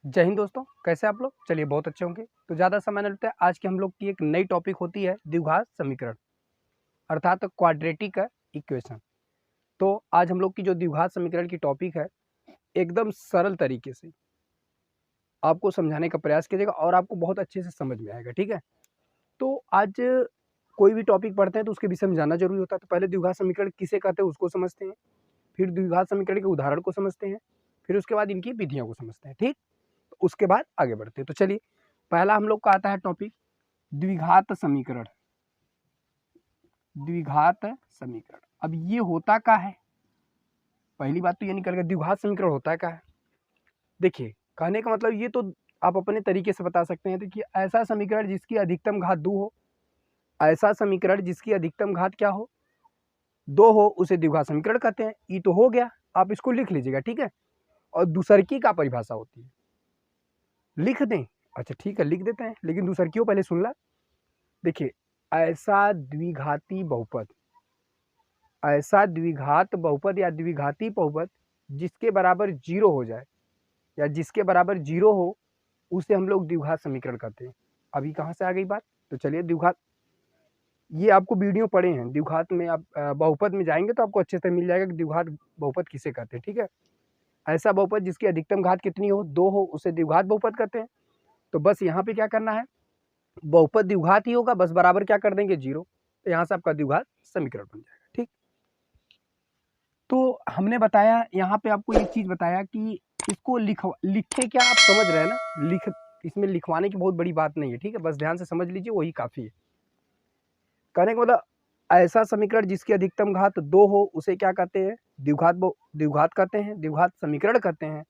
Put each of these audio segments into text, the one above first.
जय हिंद दोस्तों, कैसे आप लोग? चलिए बहुत अच्छे होंगे। तो ज़्यादा समय न लेते हैं, आज की हम लोग की एक नई टॉपिक होती है द्विघात समीकरण अर्थात क्वाड्रेटिक इक्वेशन। तो आज हम लोग की जो द्विघात समीकरण की टॉपिक है, एकदम सरल तरीके से आपको समझाने का प्रयास कीजिएगा और आपको बहुत अच्छे से समझ में आएगा। ठीक है, तो आज कोई भी टॉपिक पढ़ते हैं तो उसके विषय में जानना जरूरी होता है। तो पहले द्विघात समीकरण किसे कहते हैं उसको समझते हैं, फिर द्विघात समीकरण के उदाहरण को समझते हैं, फिर उसके बाद इनकी विधियों को समझते हैं। ठीक, उसके बाद आगे बढ़ते हैं। तो चलिए, पहला हम लोग का आता है टॉपिक द्विघात समीकरण। द्विघात समीकरण, अब ये होता क्या है? पहली बात तो ये निकल गया, द्विघात समीकरण होता क्या है। देखिए, कहने का मतलब ये तो आप अपने तरीके से बता सकते हैं। देखिए, ऐसा समीकरण जिसकी अधिकतम घात 2 हो, ऐसा समीकरण जिसकी अधिकतम घात क्या हो, 2 हो, उसे द्विघात समीकरण कहते हैं। ये तो हो गया, आप इसको लिख लीजिएगा। ठीक है, और दूसरकी का परिभाषा होती है, लिख दें? अच्छा ठीक है, लिख देते हैं, लेकिन दूसरकियों पहले सुन ला। देखिए, ऐसा द्विघाती बहुपद, ऐसा द्विघात बहुपद या द्विघाती बहुपद जिसके बराबर 0 हो जाए या जिसके बराबर 0 हो, उसे हम लोग द्विघात समीकरण कहते हैं। अभी कहाँ से आ गई बात? तो चलिए, द्विघात ये आपको वीडियो पड़े हैं, द्विघात में आप बहुपद में जाएंगे तो आपको अच्छे से मिल जाएगा कि द्विघात बहुपद किसे कहते हैं। ठीक है, ऐसा बहुपद जिसकी अधिकतम घात कितनी हो, 2 हो, उसे द्विघात बहुपद कहते हैं। तो बस यहाँ पे क्या करना है, बहुपद द्विघात ही होगा, बस बराबर क्या कर देंगे, 0। तो यहाँ से आपका द्विघात समीकरण बन जाएगा। ठीक, तो हमने बताया यहाँ पे आपको एक चीज बताया कि इसको लिखे क्या, आप समझ रहे हैं ना? इसमें लिखवाने की बहुत बड़ी बात नहीं है। ठीक है, बस ध्यान से समझ लीजिए, वही काफी है। कहने का मतलब, ऐसा समीकरण जिसकी अधिकतम घात 2 हो, उसे क्या कहते हैं, द्विघात कहते हैं, द्विघात समीकरण कहते हैं।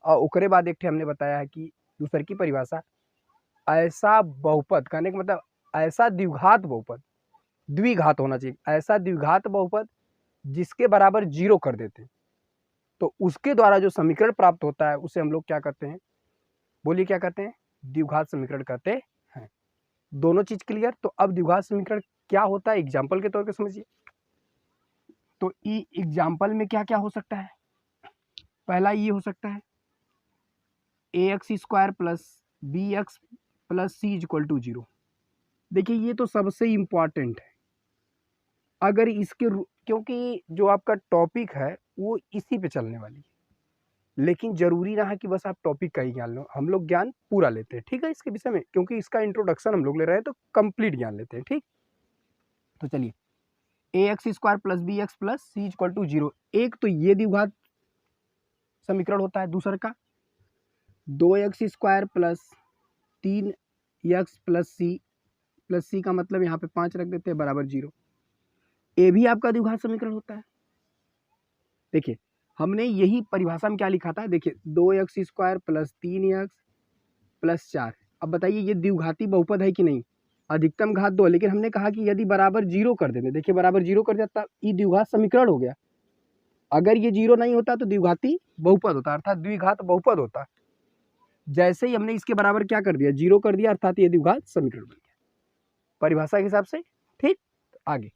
और उसके बाद एक हमने बताया है कि दूसर की परिभाषा, ऐसा बहुपद, कहने का मतलब ऐसा द्विघात बहुपद, द्विघात होना चाहिए, ऐसा द्विघात बहुपद जिसके बराबर 0 कर देते हैं, तो उसके द्वारा जो समीकरण प्राप्त होता है उसे हम लोग क्या कहते हैं? बोलिए क्या कहते हैं? द्विघात समीकरण कहते हैं। दोनों चीज क्लियर? तो अब द्विघात समीकरण क्या होता है एग्जाम्पल के तौर पे समझिए। तो एग्जाम्पल में क्या क्या हो सकता है? पहला ये हो सकता है ax² plus bx plus C equal to 0। देखिए, ये तो सबसे इंपॉर्टेंट है। अगर इसके क्योंकि जो आपका टॉपिक है वो इसी पे चलने वाली है, लेकिन जरूरी ना है कि बस आप टॉपिक का ही ज्ञान लो, हम लोग ज्ञान पूरा लेते हैं। ठीक है, इसके विषय में, क्योंकि इसका इंट्रोडक्शन हम लोग ले रहे हैं तो कंप्लीट ज्ञान लेते हैं। ठीक, तो चलिए, ax² plus bx plus C equal to 0, एक तो ये द्विघात समीकरण होता है। दूसरा का 2x² प्लस 3x प्लस सी का मतलब यहाँ पे 5 रख देते हैं बराबर 0, ये भी आपका द्विघात समीकरण होता है। देखिए, हमने यही परिभाषा में क्या लिखा था, देखिए 2x² प्लस 3x प्लस 4। अब बताइए, ये द्विघाती बहुपद है कि नहीं? अधिकतम घात 2, लेकिन हमने कहा कि यदि बराबर 0 कर देते, देखिए बराबर 0 कर देता, ये द्विघात समीकरण हो गया। अगर ये 0 नहीं होता तो द्विघाती बहुपद होता, अर्थात द्विघात बहुपद होता। जैसे ही हमने इसके बराबर क्या कर दिया, 0 कर दिया, अर्थात ये द्विघात समीकरण बन गया परिभाषा के हिसाब से। ठीक, आगे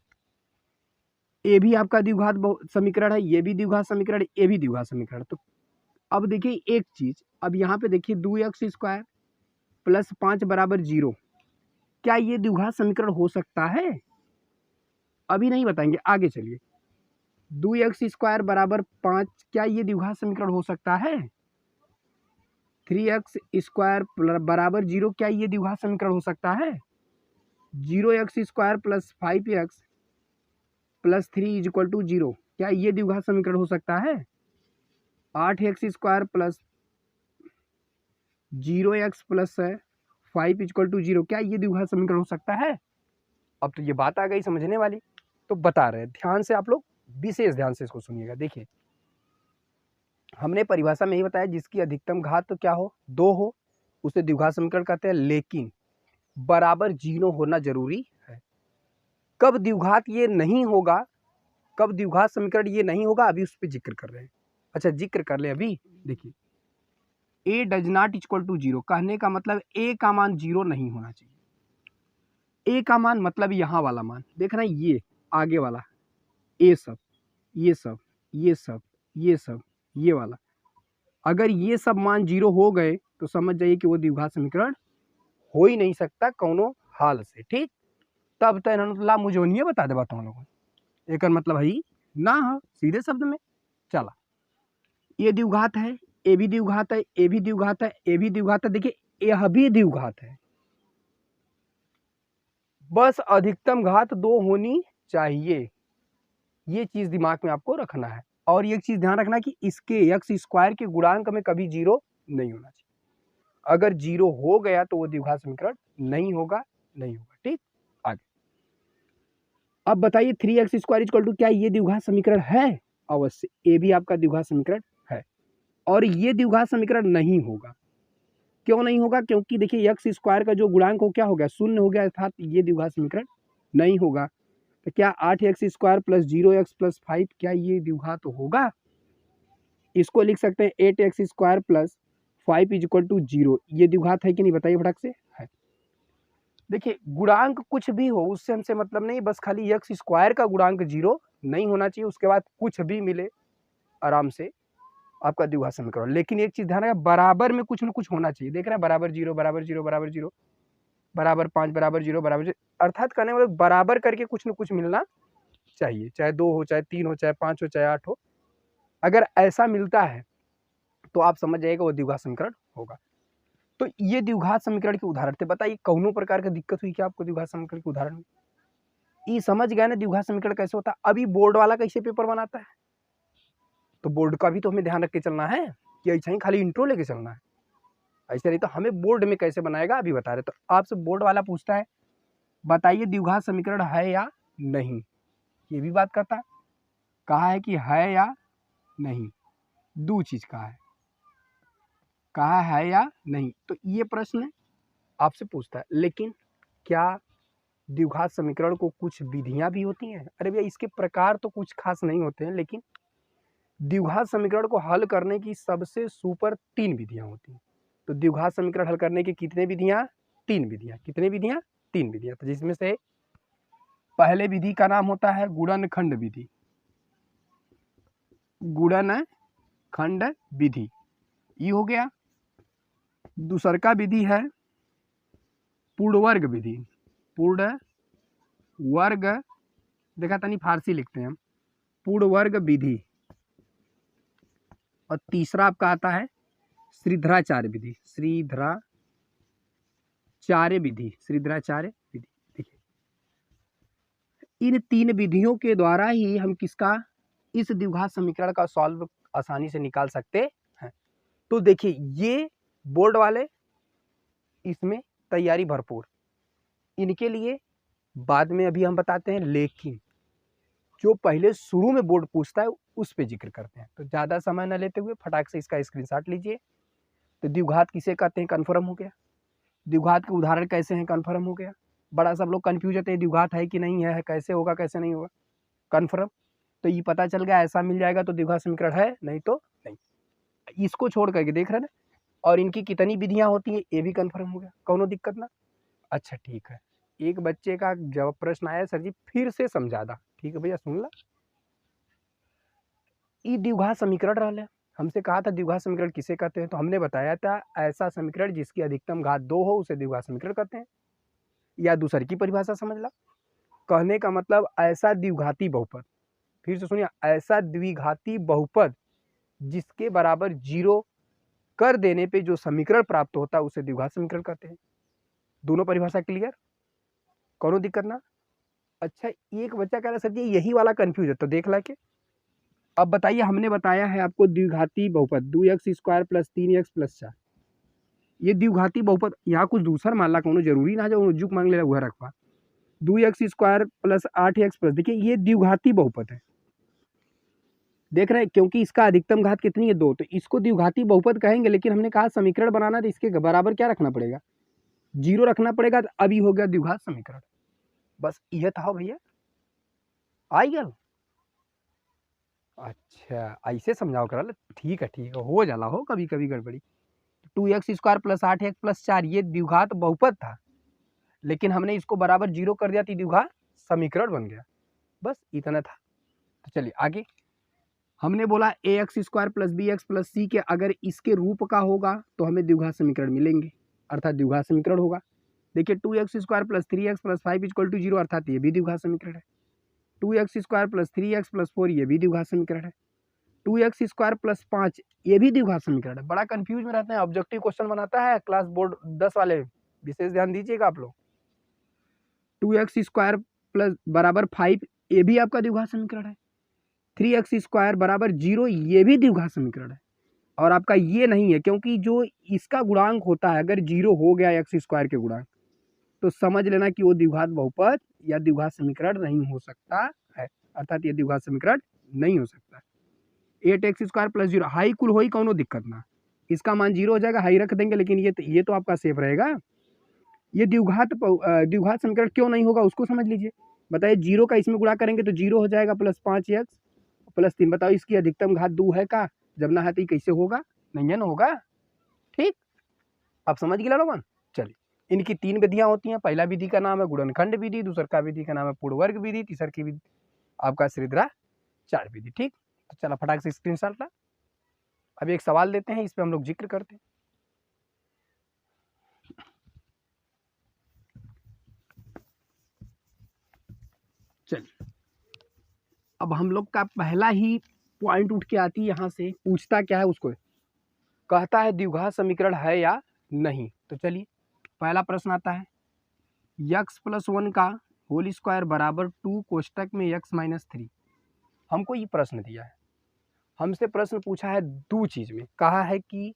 ये भी आपका द्विघात समीकरण है, ये भी द्विघात समीकरण, ये भी द्विघात समीकरण। तो अब देखिए एक चीज, अब यहाँ पे देखिए 2x² प्लस 5 बराबर 0, क्या ये द्विघात समीकरण हो सकता है? अभी नहीं बताएंगे, आगे चलिए। 2x² बराबर 5, क्या ये द्विघात समीकरण हो सकता है? 3x² बराबर 0, क्या ये द्विघात समीकरण हो सकता है? 0x² plus 5x plus 3 is equal to 0, क्या ये द्विघात समीकरण हो सकता है? 8x² plus 0x plus 5 is equal to 0, क्या ये द्विघात समीकरण हो सकता है? अब तो ये बात आ गई समझने वाली, तो बता रहे हैं, ध्यान से आप लोग विशेष ध्यान से इसको सुनिएगा। देखिए, हमने परिभाषा में ही बताया जिसकी अधिकतम घात तो क्या हो, 2 हो, उसे द्विघात समीकरण कहते हैं, लेकिन बराबर 0 होना जरूरी है। कब द्विघात ये नहीं होगा, कब द्विघात समीकरण ये नहीं होगा, अभी उस पर जिक्र कर रहे हैं। अच्छा, जिक्र कर ले अभी। देखिए, a does not equal to 0, कहने का मतलब a का मान 0 नहीं होना चाहिए। a का मान मतलब यहाँ वाला मान देखना, ये आगे वाला, ये सब ये सब ये सब ये सब, ये वाला अगर ये सब मान 0 हो गए तो समझ जाइए कि वो द्विघात समीकरण हो ही नहीं सकता कौनो हाल से। ठीक, तब तक इन्होंने ला मुझे नहीं बता दे तुम लोगों एक मतलब है ना हो सीधे शब्द में। चला, ये द्विघात है, ए भी द्विघात है, ए भी द्विघात है, ए भी द्विघात है। देखिए यह भी द्विघात है, बस अधिकतम घात 2 होनी चाहिए, ये चीज दिमाग में आपको रखना है। और ये चीज ध्यान रखना कि इसके एक्स स्क्वायर के गुणांक में कभी 0 नहीं होना चाहिए। अगर 0 हो गया तो वो द्विघात समीकरण नहीं होगा, नहीं होगा। ठीक, आगे अब बताइए 3x² इक्वल टू क्या ये द्विघात समीकरण है? अवश्य, ये भी आपका द्विघात समीकरण है। और ये द्विघात समीकरण नहीं होगा, क्यों नहीं होगा? क्योंकि देखिए एक्स स्क्वायर का जो गुणांक हो क्या हो गया, 0 हो गया, अर्थात ये द्विघात समीकरण नहीं होगा। तो क्या 8x² प्लस 0x प्लस 5 क्या ये द्विघात होगा? इसको लिख सकते हैं 8x² plus 5 is equal to 0। ये द्विघात है कि नहीं बताइए फटाक से? है। देखिए गुणांक कुछ भी हो उससे हमसे मतलब नहीं, बस खाली एक्स स्क्वायर का गुणांक 0 नहीं होना चाहिए, उसके बाद कुछ भी मिले आराम से आपका द्विघात समीकरण। लेकिन एक चीज ध्यान रखना, बराबर में कुछ न कुछ होना चाहिए। देख रहे हैं बराबर 0 बराबर 0 बराबर 0 बराबर 5 बराबर 0 बराबर 0, अर्थात कहने मतलब बराबर करके कुछ न कुछ मिलना चाहिए, चाहे 2 हो, चाहे 3 हो, चाहे 5 हो, चाहे 8 हो। अगर ऐसा मिलता है तो आप समझ जाइएगा वो द्विघात समीकरण होगा। तो ये द्विघात समीकरण के उदाहरण थे। बताइए कौनो प्रकार की दिक्कत हुई क्या आपको द्विघात समीकरण के उदाहरण में? ये समझ गए ना द्विघात समीकरण कैसे होता है? अभी बोर्ड वाला कैसे पेपर बनाता है, तो बोर्ड का भी तो हमें ध्यान रख के चलना है कि ऐसा ही खाली इंट्रो लेके चलना है, ऐसे नहीं तो हमें बोर्ड में कैसे बनाएगा अभी बता रहे। तो आपसे बोर्ड वाला पूछता है बताइए द्विघात समीकरण है या नहीं, ये भी बात करता है, कहा है कि है या नहीं, दो चीज कहा है या नहीं। तो ये प्रश्न आपसे पूछता है। लेकिन क्या द्विघात समीकरण को कुछ विधियां भी होती हैं? अरे भैया इसके प्रकार तो कुछ खास नहीं होते हैं, लेकिन द्विघात समीकरण को हल करने की सबसे सुपर 3 विधियां होती हैं। तो द्विघात समीकरण हल करने की कितने विधियां? 3 विधियां। कितने विधियां? 3 विधियां। तो जिसमें से पहले विधि का नाम होता है गुणनखंड विधि, गुणनखंड विधि ये हो गया। दूसर का विधि है पूर्णवर्ग विधि, पूर्णवर्ग, देखा तनी फारसी लिखते हैं हम, पूर्णवर्ग विधि। और तीसरा आपका आता है श्रीधराचार्य विधि, श्रीधराचार्य विधि, श्रीधराचार्य विधि। देखिए इन 3 विधियों के द्वारा ही हम किसका, इस द्विघात समीकरण का सॉल्व आसानी से निकाल सकते हैं। तो देखिए ये बोर्ड वाले इसमें तैयारी भरपूर, इनके लिए बाद में अभी हम बताते हैं, लेकिन जो पहले शुरू में बोर्ड पूछता है उस पे जिक्र करते हैं। तो ज़्यादा समय न लेते हुए फटाक से इसका स्क्रीनशॉट लीजिए। तो द्विघात किसे कहते हैं कन्फर्म हो गया, द्विघात के उदाहरण कैसे हैं कन्फर्म हो गया। बड़ा सब लोग कन्फ्यूज होते हैं द्विघात है कि नहीं है, कैसे होगा कैसे नहीं होगा, कन्फर्म। तो ये पता चल गया, ऐसा मिल जाएगा तो द्विघात समीकरण है, नहीं तो नहीं। इसको छोड़ करके देख रहे ना, और इनकी कितनी विधियां होती हैं ये भी कन्फर्म हो गया, कौनो दिक्कत ना। अच्छा ठीक है, एक बच्चे का जब प्रश्न आया सर जी फिर से समझा दा, ठीक है भैया सुन ला। ये द्विघात समीकरण रहा, हमसे कहा था द्विघात समीकरण किसे कहते हैं, तो हमने बताया था ऐसा समीकरण जिसकी अधिकतम घात 2 हो उसे द्विघात समीकरण कहते हैं। या दूसरी की परिभाषा समझ ला, कहने का मतलब ऐसा द्विघाती बहुपद, फिर से सुनिए, ऐसा द्विघाती बहुपद जिसके बराबर 0 कर देने पे जो समीकरण प्राप्त होता है उसे द्विघात समीकरण कहते हैं। दोनों परिभाषा क्लियर, कौनो दिक्कत ना। अच्छा एक बच्चा कह रहा है सर जी यही वाला कंफ्यूज है, तो देख ला के अब बताइए, हमने बताया है आपको द्विघाती बहुपद 2x² प्लस 3x प्लस 4, ये द्विघाती बहुपद, यहाँ कुछ दूसरा मान ला, कोनो जरूरी ना जो जुक मांग ले वह रखवा। 2x² प्लस 8x प्लस, देखिए ये द्विघाती बहुपद है, देख रहे हैं, क्योंकि इसका अधिकतम घात कितनी है 2, तो इसको द्विघाती बहुपद कहेंगे। लेकिन हमने कहा समीकरण बनाना तो इसके बराबर क्या रखना पड़ेगा, 0 रखना पड़ेगा, तो अभी हो गया द्विघात समीकरण। बस यह था भैया, आई गया। अच्छा ऐसे समझाओ करा, ठीक है हो जाला हो कभी कभी गड़बड़ी। 2x² प्लस 8x प्लस 4 ये द्विघात बहुपद था, लेकिन हमने इसको बराबर 0 कर दिया तो द्विघात समीकरण बन गया, बस इतना था। तो चलिए आगे, हमने बोला a x square plus b x plus c के अगर इसके रूप का होगा तो हमें द्विघात समीकरण मिलेंगे, अर्थात द्विघात समीकरण होगा। देखिए 2x² plus 3x plus 5 equal to 0, अर्थात ये भी द्विघात समीकरण है। 2x² प्लस 3x प्लस 4 ये भी द्विघात समीकरण है। 2x² प्लस 5 ये भी द्विघात समीकरण है। बड़ा कंफ्यूज में रहते हैं, ऑब्जेक्टिव क्वेश्चन बनाता है क्लास बोर्ड 10 वाले, विशेष ध्यान दीजिएगा आप लोग। 2x² प्लस बराबर 5 ये भी आपका द्विघात समीकरण है। 3x² बराबर 0 ये भी द्विघात समीकरण है। और आपका ये नहीं है, क्योंकि जो इसका गुणांक होता है अगर 0 हो गया x² के गुणांक तो समझ लेना कि वो द्विघात बहुपद या द्विघात समीकरण नहीं हो सकता है, अर्थात ये द्विघात समीकरण नहीं हो सकता। 8x² प्लस 0 हाई कुल हो ही कौनो दिक्कत ना, इसका मान 0 हो जाएगा, हाई रख देंगे, लेकिन ये तो आपका सेफ रहेगा। ये द्विघात समीकरण क्यों नहीं होगा उसको समझ लीजिए। बताइए 0 का इसमें गुणा करेंगे तो 0 हो जाएगा प्लस 5x प्लस 3। बताओ इसकी अधिकतम घात 2 है का, जब ना है तो कैसे होगा, नहीं है ना होगा। ठीक, आप समझ गए लोगन। चलिए, इनकी 3 विधियां होती हैं। पहला विधि का नाम है गुणनखंड विधि, दूसर का विधि का नाम है पूर्णवर्ग विधि, तीसर की विधि आपका श्रीधराचार्य विधि। ठीक, तो चला फटाक से स्क्रीनशॉट ला। अभी एक सवाल देते हैं, इस पे हम लोग जिक्र करते हैं। चलिए, अब हम लोग का पहला ही पॉइंट उठ के आती है, यहाँ से पूछता क्या है, उसको कहता है द्विघात समीकरण है या नहीं। तो चलिए पहला प्रश्न आता है, x+1 का होल स्क्वायर बराबर 2 कोष्टक में x-3। हमको ये प्रश्न दिया है, हमसे प्रश्न पूछा है दो चीज में, कहा है कि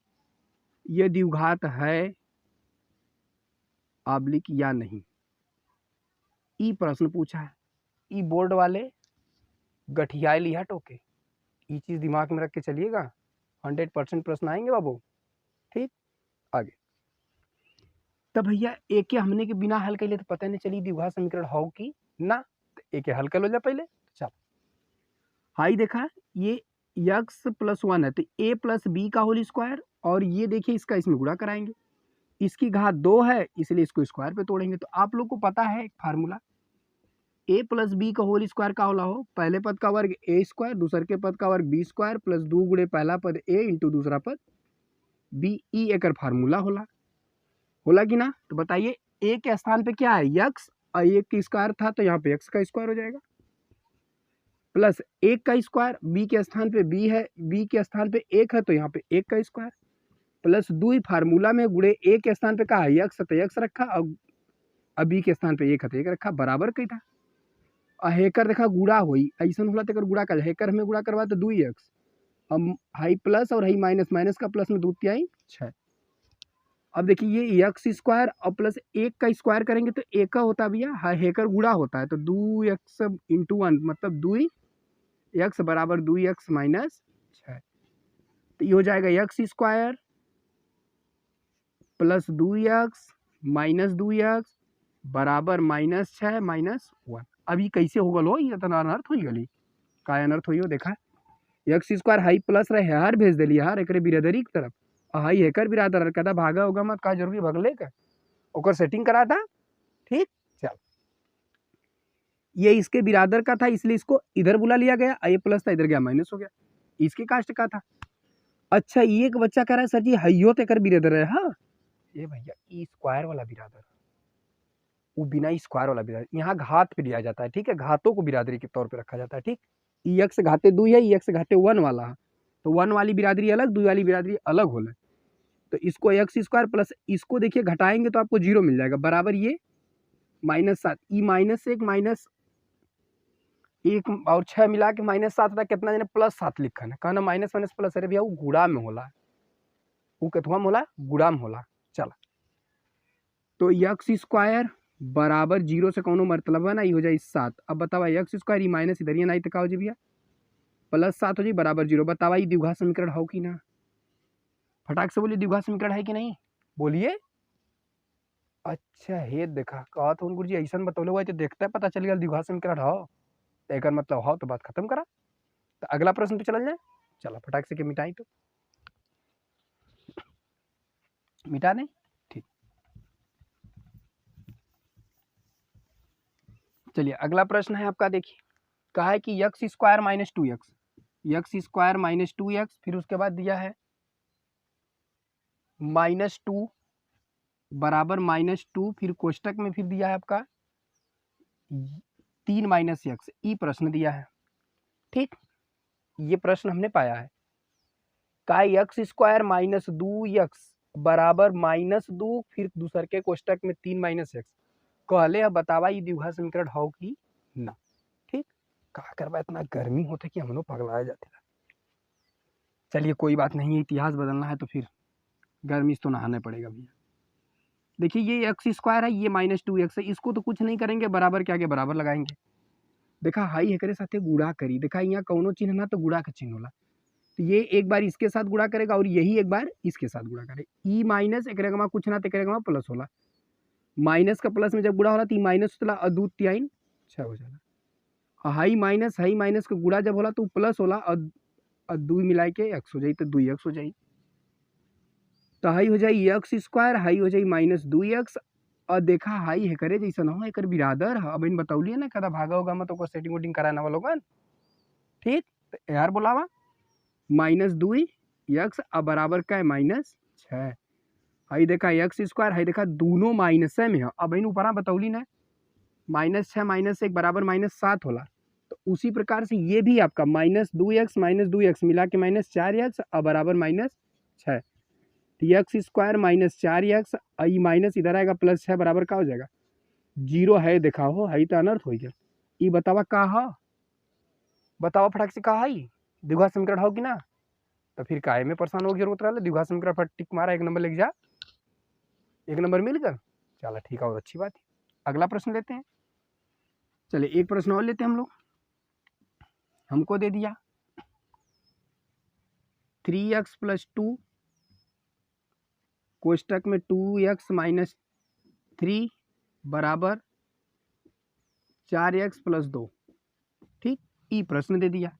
ये द्विघात है आब्लिक या नहीं। ई प्रश्न पूछा है, ई बोर्ड वाले गठिया लिया टोके, ये चीज दिमाग में रख के चलिएगा, 100% प्रश्न आएंगे बाबू। ठीक, आगे तब भैया एक के हमने के बिना हल कर लिए तो पता नहीं चली द्विघात समीकरण हो कि ना, तो एक हल कर लो जा पहले। चल हाई देखा, ये x+1 है तो a प्लस बी का होल स्क्वायर, और ये देखिए इसका इसमें गुणा कराएंगे, इसकी घात 2 है इसलिए इसको स्क्वायर पे तोड़ेंगे। तो आप लोग को पता है एक फार्मूला, a प्लस बी का होल स्क्वायर का होला हो, पहले पद का वर्ग a स्क्वायर, दूसर के पद का वर्ग b स्क्वायर प्लस 2 गुणे पहला पद a इंटू दूसरा पद b। ई एक फार्मूला होला कि ना। तो बताइए a के स्थान पे क्या है x, और एक की स्क्वायर था तो यहाँ पे x का स्क्वायर हो जाएगा, प्लस 1 का स्क्वायर, b के स्थान पे b है, b के स्थान पे 1 है तो यहाँ पे 1 का स्क्वायर, प्लस 2 फार्मूला में गुणे a के स्थान पे कहा है x तो x रखा, और b के स्थान पे 1 है तो 1 रखा, बराबर कही था। हेकर देखा गुड़ा हुई, ऐसा होला तो गुड़ा कर, हेकर हमें गुड़ा करवा तो 2x, हम हाई प्लस और हाई माइनस, माइनस का प्लस में 2 तिहाई 6। अब देखिए ये x² और प्लस 1 का स्क्वायर करेंगे तो 1 का होता है भैया, हेकर गुड़ा होता है तो 2x इंटू 1 मतलब 2x बराबर 2x माइनस 6। तो ये हो जाएगा x² plus 2x minus 2x बराबर माइनस 6 माइनस 1। अभी कैसे होगा लो, ये तो अनर्थ हो गई, का अनर्थ हो देखा, x² हाई प्लस रहे हर भेज दिली यार एक बिरादरी की तरफ, हाई हेकर बिरादर कहता भागा होगा मत, का जरूरी भगले का ओकर सेटिंग करा था। ठीक, चल ये इसके बिरादर का था इसलिए इसको इधर बुला लिया गया, ये प्लस था इधर गया माइनस हो गया, इसके कास्ट का था। अच्छा ये एक बच्चा कह रहा है सर जी हइयो ते कर बिरादर है, हाँ ये भैया ई स्क्वायर वाला बिरादर, वो बिना स्क्वायर वाला बिरादर यहाँ घात पे लिया जाता है। ठीक है, घातों को बिरादरी के तौर पे रखा जाता है। ठीक, ई एक्स घाते 2 है, ई एक्स घाते 1 वाला है, तो 1 वाली बिरादरी अलग, 2 वाली बिरादरी अलग होला, तो इसको x² प्लस इसको देखिए घटाएंगे तो आपको 0 मिल जाएगा, बराबर ये -7, ई -1 माइनस 1 और 6 मिला के -7 था, कितना जने +7 लिखा है, कहना माइनस माइनस प्लस, अरे भैया वो गुड़ा में होला, वो कथुआ में होला, गुड़ा में होला। चला तो x² बराबर 0 से कौनो मतलब है ना, ये हो जाए 7। अब बतावा x² ई माइनस इधर ही नहीं तो का हो जाए भैया +7 हो जाए बराबर 0। बतावा ये द्विघात समीकरण हो कि ना, फटाक से बोलिए द्विघात समीकरण है कि नहीं, बोलिए। अच्छा हे देखा कहा तो गुरु जी ऐसा बतौले हुआ तो देखता है पता चल गया द्विघात समीकरण हो, तो एक मतलब हो तो बात खत्म करा। तो अगला प्रश्न पे चल जाए, चलो फटाक से के मिटाई तो मिटा दें। ठीक, चलिए अगला प्रश्न है आपका, देखिए कहा है कि x² - 2x x square minus 2x, फिर उसके बाद दिया है -2 बराबर -2, फिर कोष्टक में फिर दिया है आपका 3 - x, ई प्रश्न दिया है। ठीक, ये प्रश्न हमने पाया है का एक्स स्क्वायर माइनस 2x बराबर -2, फिर दूसर के कोष्टक में 3 - x कहले अब बतावा ये द्विघात समीकरण हो कि ना। ठीक, का करवा इतना गर्मी होते कि हम लोग पगलाए जाते। चलिए कोई बात नहीं, इतिहास बदलना है तो फिर गर्मी से तो नहाना पड़ेगा भैया। देखिए ये एक्स स्क्वायर है, ये -2x है, इसको तो कुछ नहीं करेंगे, बराबर के आगे बराबर लगाएंगे। देखा हाई एकरे साथे गुणा करी, देखा यहाँ कौनो चिन्ह ना तो गुणा का चिन्ह होला, तो ये एक बार इसके साथ गुणा करेगा और यही एक बार इसके साथ गुणा करे। ई माइनस एक रेगमा कुछ ना तो करेगा प्लस होला, माइनस का प्लस में जब गुणा होला तो माइनस होला, अदू 3 6 हो जाला। हाई माइनस का गुणा जब होला तो प्लस होला, और 2 मिला के एक्स हो जाई तो 2x हो जाई, तो हाई हो जाई एक्स स्क्वायर, हाई हो जाई -2x। और देखा हाई है करे जैसा ना हो एक बिरादर है, अब इन बतौलिए ना कदा भागा होगा मत ओकर सेटिंग वेटिंग कराना वाला लोगन। ठीक, तो यार बोलावा -2x अब बराबर का है -6। हाई देखा एक्स स्क्वायर, हाई देखा दोनों माइनस में है, अब इन ऊपर बतौली ना -6 -1 बराबर -7 होला, तो उसी प्रकार से ये भी आपका -2x मिला के -4x अब बराबर -6, एक्स स्क्वायर -4x, आई माइनस इधर आएगा +6 बराबर का हो जाएगा 0 है। देखा हो हाई तो अनर्थ हो गया। ये बतावा का है, बतावा फटाक से का है द्विघात समीकरण हो कि ना, तो फिर काहे में परेशान हो जरूरत रहा, द्विघात समीकरण पर टिक मारा, 1 नंबर लेके जा, 1 नंबर मिल गया। चलो ठीक है, और अच्छी बात है। अगला प्रश्न लेते हैं, चलिए एक प्रश्न और लेते हैं हम लोग। हमको दे दिया 3x + 2 कोष्टक में 2x - 3 बराबर 4x + 2। ठीक, ई प्रश्न दे दिया,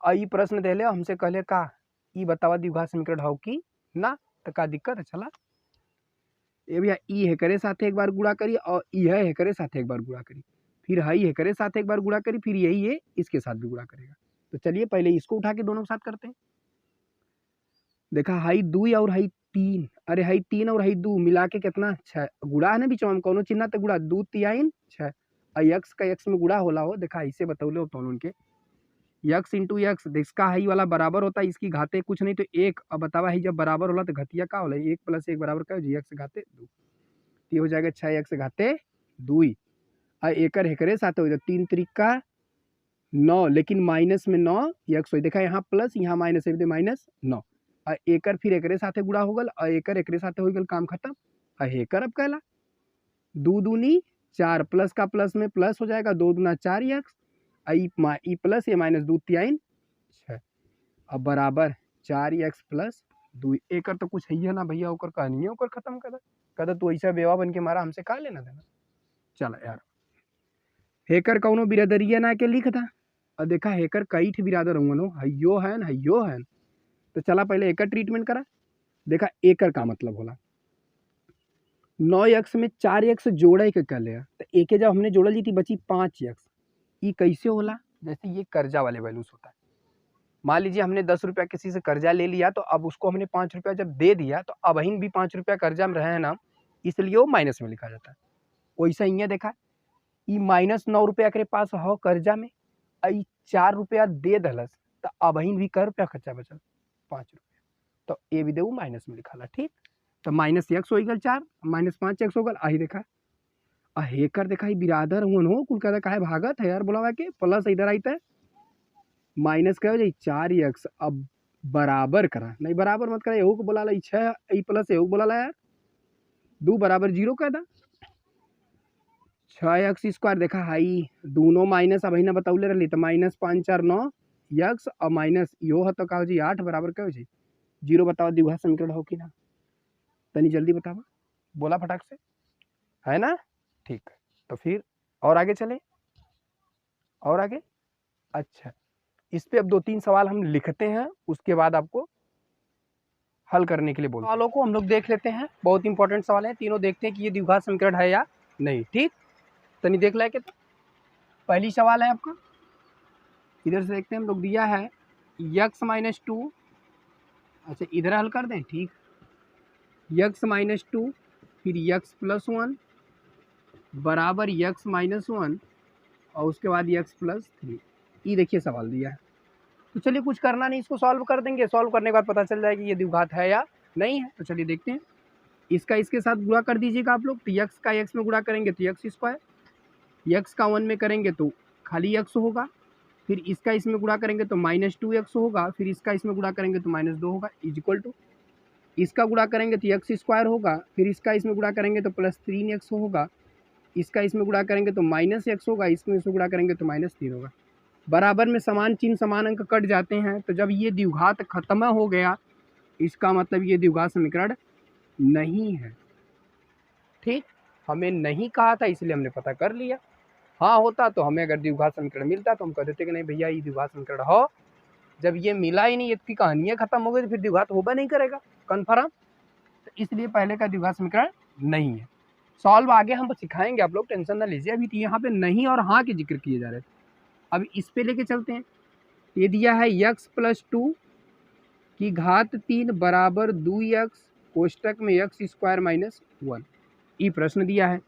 और ई प्रश्न दे ले हमसे कहले का ई बतावा द्विघात समीकरण हो कि ना, तो का दिक्कत है। चला ये भैया ई है करे साथ एक बार गुणा करी, और ई है करे साथ एक बार गुणा करी, फिर हाई है करे साथ एक बार गुणा करी, फिर यही है इसके साथ भी गुणा करेगा। तो चलिए पहले इसको उठा के दोनों के साथ करते हैं। देखा हाई 2 और हाई 3, अरे हाई 3 और हाई 2 मिला के कितना 6 गुणा है ना, बीच में कौनो चिन्ह तो गुणा 2 3 6, और एक्स का एक्स में गुणा होला हो, देखा इसे बतौले होता उनके x × x, इसका हाई वाला बराबर होता है, इसकी घाते कुछ नहीं तो 1। अब बतावा है जब बराबर होला तो घटिया का होला, 1 + 1 बराबर का जी एक्स घाते 2, ये हो जाएगा 6x घाते 2, और एकर हेकरे साथ हो जाए 3 × 3 = 9, लेकिन माइनस में 9 x हो, देखा यहाँ प्लस यहाँ माइनस है -9, और एकर फिर एकरे साथे गुणा हो गल, और एकर एकरे साथे हो गल, काम खत्म। और हेकर अब कहला 2 दूनी 4, प्लस का प्लस में प्लस हो जाएगा, 2 दूना 4x, ई प्लस ये -2 3 6, अब बराबर 4x + 2। एकर तो कुछ है ना भैया, ओकर कहानी है, ओकर खत्म कर कदा तू ऐसा बेवा बन के मारा, हमसे का लेना देना। चल यार हेकर कौनो बिरादरिया ना के लिख था, और देखा हेकर कई ठे बिरादर होंगे, हयो है, तो चला पहले एकर ट्रीटमेंट करा। देखा एकर का मतलब होला 9x में 4x जोड़े के कर लिया, तो एके जब हमने जोड़ल जी थी बची 5x। ये कैसे होला, जैसे ये कर्जा वाले वैल्यूज होता है, मान लीजिए हमने 10 रुपया किसी से कर्जा ले लिया, तो अब उसको हमने 5 रुपया जब दे दिया, तो अब भी 5 रुपया कर्जा में रहे हैं ना, इसलिए वो माइनस में लिखा जाता है। वैसा ही देखा ये -9 रुपया के पास हो कर्जा में, 4 रुपया दे दलस, तो अब भी कर रुपया खर्चा बचल 5 रुपया, तो ए भी देऊ माइनस में लिखा ला। ठीक, तो -x हो गल 4 -5x हो गल, आही देखा आ हेकर देखा ही बिरादर हुन हो कुल कहता काहे भागत है यार, बोलावा के प्लस इधर आई है माइनस का हो जाए 4x, अब बराबर करा नहीं, बराबर मत करा, एहू को बोला ला 6 ई प्लस एहू बोला ला यार 2 बराबर 0 कह दा 6x² देखा हाई दोनों माइनस अब ना बतौले रही, तो -5 4 9 x और माइनस यो है तो का हो जी 8 बराबर का हो जी 0। बताओ द्विघात समीकरण हो कि ना, तनी जल्दी बतावा, बोला फटाक से, है ना। ठीक है, तो फिर और आगे चले, और आगे। अच्छा, इस पे अब 2-3 सवाल हम लिखते हैं, उसके बाद आपको हल करने के लिए बोलते हैं। सवालों को हम लोग देख लेते हैं, बहुत इंपॉर्टेंट सवाल है, तीनों देखते हैं कि ये द्विघात समीकरण है या नहीं। ठीक, तनी देख लाए के, पहली सवाल है आपका, इधर से देखते हैं हम लोग, दिया है यक्स माइनस टू, अच्छा इधर हल कर दें, ठीक, यक्स माइनस टू फिर यक्स प्लस वन बराबर यक्स माइनस वन और उसके बाद यक्स प्लस थ्री। ये देखिए सवाल दिया है, तो चलिए कुछ करना नहीं, इसको सॉल्व कर देंगे, सॉल्व करने के बाद पता चल जाएगा ये द्विघात है या नहीं है। तो चलिए देखते हैं, इसका इसके साथ गुणा कर दीजिएगा आप लोग, तो यक्स का यक्स में गुणा करेंगे तो यक्स स्क्वायर, यक्स का वन में करेंगे तो खाली यक्स होगा, फिर इसका इसमें गुणा करेंगे तो माइनस टू यक्स होगा, फिर इसका इसमें गुणा करेंगे तो माइनस दो होगा, इज इक्वल टू इसका गुणा करेंगे तो यक्स स्क्वायर होगा, फिर इसका इसमें गुणा करेंगे तो प्लस 3x होगा, इसका इसमें गुणा करेंगे तो माइनस एक्स होगा, इसमें इसमें गुणा करेंगे तो माइनस 3 होगा। बराबर में समान चिन्ह समान अंक कट जाते हैं, तो जब ये द्विघात खत्म हो गया इसका मतलब ये द्विघात समीकरण नहीं है। ठीक, हमें नहीं कहा था इसलिए हमने पता कर लिया, हाँ होता तो हमें अगर द्विघात समीकरण मिलता तो हम कह देते कि नहीं भैया ये द्विघात समीकरण हो, जब ये मिला ही नहीं, इसकी कहानियाँ खत्म हो गई तो फिर द्विघात होगा नहीं करेगा कन्फर्म, तो इसलिए पहले का द्विघात समीकरण नहीं है। सॉल्व आगे हम सिखाएंगे, आप लोग टेंशन ना लीजिए, अभी तो यहाँ पे नहीं और हाँ के जिक्र किए जा रहे हैं। अब इस पे लेके चलते हैं, ये दिया है यक्स प्लस टू की घात 3 बराबर 2x कोष्टक में यक्स स्क्वायर माइनस 1, ये प्रश्न दिया है।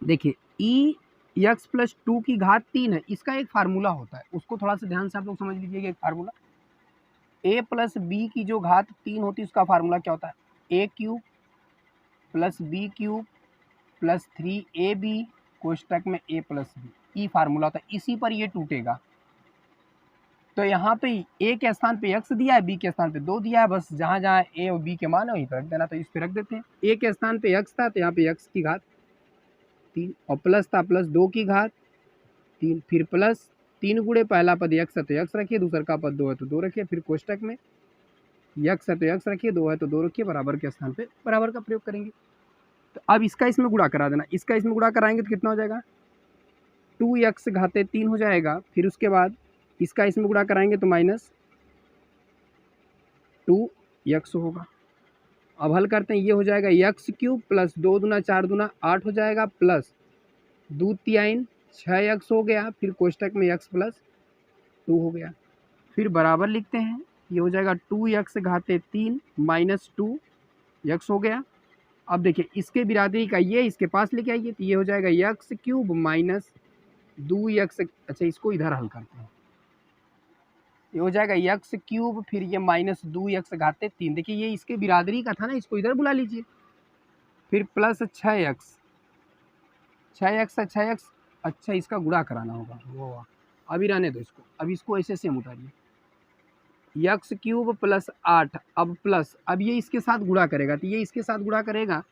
देखिए ई यक्स प्लस टू की घात 3 है, इसका एक फार्मूला होता है, उसको थोड़ा सा ध्यान से आप लोग समझ लीजिएगा। एक फार्मूला a प्लस बी की जो घात 3 होती है उसका फार्मूला क्या होता है, a cube plus b cube plus 3ab कोष्टक में a प्लस बी, ई फार्मूला होता है, इसी पर ये टूटेगा। तो यहाँ पे a के स्थान पे x दिया है, b के स्थान पे 2 दिया है, बस जहाँ जहाँ a और b के मान है वहीं पर रख देना। तो इस पे रख देते हैं, a के स्थान पे x था तो यहाँ पे x की घात 3 और प्लस था प्लस 2 की घात 3, फिर प्लस 3 गुणे पहला पद x है तो x रखिए, दूसरा का पद 2 है तो 2 रखिए, फिर कोष्टक में x है तो x रखिए, 2 है तो 2 रखिए, बराबर के स्थान पे बराबर का प्रयोग करेंगे। तो अब इसका इसमें गुणा करा देना, इसका इसमें गुणा कराएंगे तो कितना हो जाएगा, 2x घाते 3 हो जाएगा, फिर उसके बाद इसका इसमें गुणा कराएंगे तो माइनस 2x होगा। अब हल करते हैं, ये हो जाएगा यक्स क्यूब प्लस 2 दूना 4 दूना 8 हो जाएगा, प्लस 2 3 6x हो गया, फिर कोष्टक में x प्लस 2 हो गया, फिर बराबर लिखते हैं, ये हो जाएगा 2x घाते 3 माइनस 2x हो गया। अब देखिए इसके बिरादरी का ये इसके पास लेके आइए, तो ये हो जाएगा यक्स क्यूब माइनस 2x, अच्छा इसको इधर हल करते हैं, ये हो जाएगा यक्स क्यूब फिर ये माइनस 2x घाते 3, देखिए ये इसके बिरादरी का था ना, इसको इधर बुला लीजिए, फिर प्लस 6x, 6x, अच्छा इसका गुणा कराना होगा, वो अभी रहने दो इसको, अब इसको ऐसे सेम उतारिए, यक्स क्यूब प्लस 8, अब प्लस, अब ये इसके साथ गुणा करेगा, तो ये इसके साथ गुणा करेगा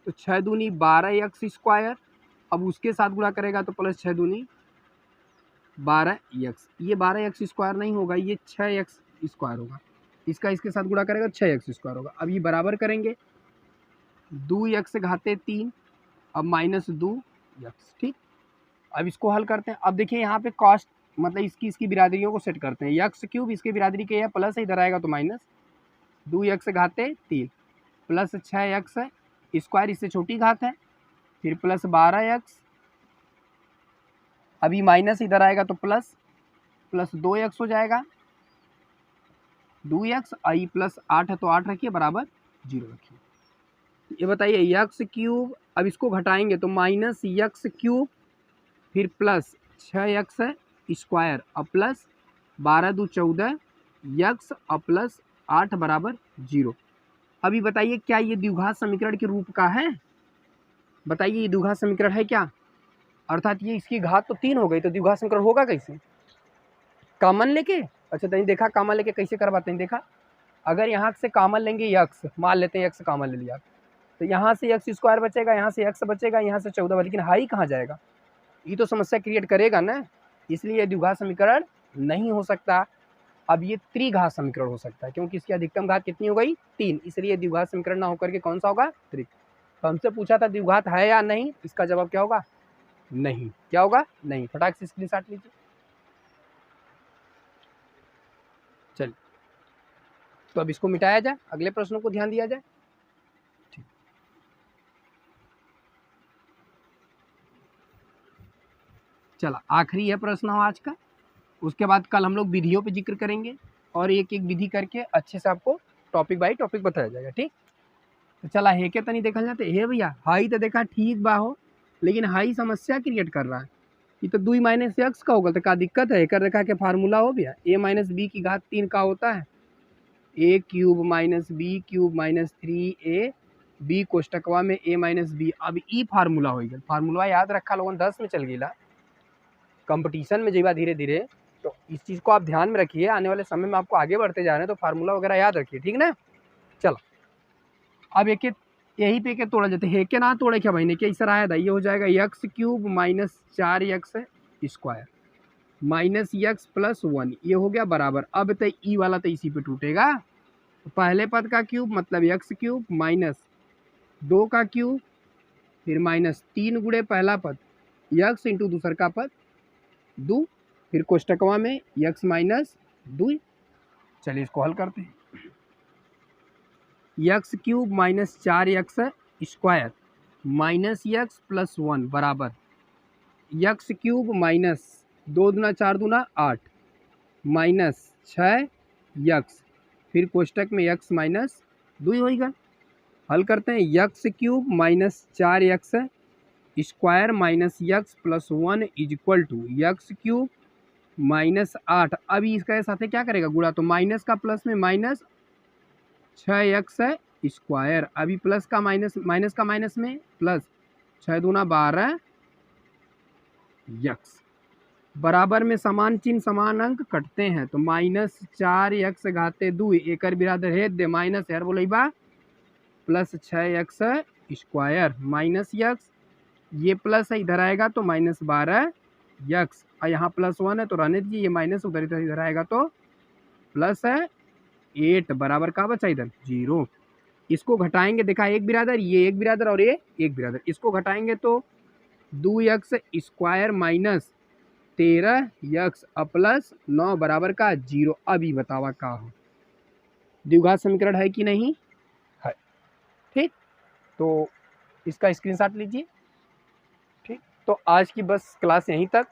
तो 6 दूनी 12x स्क्वायर, अब उसके साथ गुणा करेगा तो प्लस 6 दूनी 12x, ये 12x स्क्वायर नहीं होगा, ये 6x स्क्वायर होगा, इसका इसके साथ गुणा करेगा 6x स्क्वायर होगा। अब ये बराबर करेंगे 2x घाते 3 अब माइनस 2x, ठीक। अब इसको हल करते हैं, अब देखिए यहाँ पे कॉस्ट मतलब इसकी बिरादरियों को सेट करते हैं, यक्स क्यूब इसके बिरादरी के है प्लस है, इधर आएगा तो minus 2x घाते 3 plus 6x square, इससे छोटी घात है, फिर प्लस 12x, अभी माइनस इधर आएगा तो प्लस 2x हो जाएगा, 2x आई प्लस 8 है तो 8 रखिए, बराबर 0 रखिए। ये बताइए यक्स क्यूब, अब इसको घटाएंगे तो माइनस यक्स क्यूब फिर प्लस 6x स्क्वायर और प्लस 12 दू 14 यक्स और प्लस 8 बराबर 0। अभी बताइए क्या ये द्विघात समीकरण के रूप का है, बताइए ये द्विघात समीकरण है क्या, अर्थात ये इसकी घात तो 3 हो गई, तो द्विघात समीकरण होगा कैसे, कॉमन लेके, अच्छा तो देखा कॉमन लेके कैसे करवाते हैं, देखा अगर यहाँ से कॉमन लेंगे यक्स, मान लेते हैं यक्स कॉमन ले लिया, तो यहाँ से यक्स स्क्वायर बचेगा, यहाँ से यक्स बचेगा, यहाँ से 14, लेकिन हाई कहाँ जाएगा, ये तो समस्या क्रिएट करेगा ना, इसलिए ये द्विघात समीकरण नहीं हो सकता। अब ये त्रिघात समीकरण हो सकता है, क्योंकि इसकी अधिकतम घात कितनी हो गई 3, इसलिए द्विघात समीकरण ना होकर के कौन सा होगा, त्रिक। तो हमसे पूछा था द्विघात है या नहीं, इसका जवाब क्या होगा, नहीं, क्या होगा, नहीं, फटाक से स्क्रीनशॉट लीजिए। चलिए तो अब इसको मिटाया जाए, अगले प्रश्नों को ध्यान दिया जाए। चला आखिरी है प्रश्न हो आज का, उसके बाद कल हम लोग विधियों पे जिक्र करेंगे और एक एक विधि करके अच्छे से आपको टॉपिक बाई टॉपिक बताया जाएगा। ठीक, तो चला हे के तनी देखल जाते। हे भैया हाई तो देखा ठीक बा हो, लेकिन हाई समस्या क्रिएट कर रहा है। ये तो 2 माइनस एक्स का होगा, तो क्या दिक्कत है? एक देखा के फार्मूला हो भैया, ए माइनस बी की घात 3 का होता है a cube minus b cube minus 3 b कोष्टकवा में ए माइनस बी। अब ई फार्मूला हो गया, फार्मूला याद रखा लोगन 10 में चल गया, कंपटीशन में जेबा धीरे धीरे, तो इस चीज़ को आप ध्यान में रखिए। आने वाले समय में आपको आगे बढ़ते जा रहे हैं तो फार्मूला वगैरह याद रखिए, ठीक ना। चलो अब एक यही पे के तोड़ा जाते हैं, के ना तोड़े क्या भाई ने, क्या इस आया था, ये हो जाएगा x cube minus 4x square minus X plus 1, ये हो गया बराबर। अब तो ई वाला तो इसी पे टूटेगा, तो पहले पद का क्यूब मतलब एक्स क्यूब माइनस 2 का क्यूब फिर माइनस 3 गुणे पहला पद एक्स इंटू दूसर का पद 2 फिर कोष्टकवा में एक्स माइनस 2। चलिए इसको हल करते हैं। X cube minus 4x square minus X plus 1 बराबर एक्स क्यूब माइनस 2 दूना 4 दूना 8 माइनस 6x फिर कोष्टक में x माइनस 2 होगा। हल करते हैं। X cube minus 4x square minus X plus 1 is equal to X cube minus 8। अभी इसका साथ क्या करेगा गुणा, तो माइनस का प्लस में माइनस 6x स्क्वायर, अभी प्लस का माइनस में प्लस 6 दूना 12 x बराबर में समान चिन्ह समान अंक कटते हैं, तो माइनस 4x घाते 2 एकर बिरादर है दे माइनस यार बोले बा plus 6x square minus x, ये प्लस है इधर आएगा तो माइनस 12x, और यहाँ प्लस 1 है तो रहने दीजिए, ये माइनस उधर इधर आएगा तो प्लस है 8 बराबर का बचा इधर 0। इसको घटाएंगे, देखा एक बिरादर, ये एक बिरादर और ये एक बिरादर, इसको घटाएंगे तो 2x square minus 13x plus 9 बराबर का 0। अभी बतावा का हो, द्विघात समीकरण है कि नहीं है। ठीक, तो इसका स्क्रीनशॉट लीजिए। ठीक, तो आज की बस क्लास यहीं तक।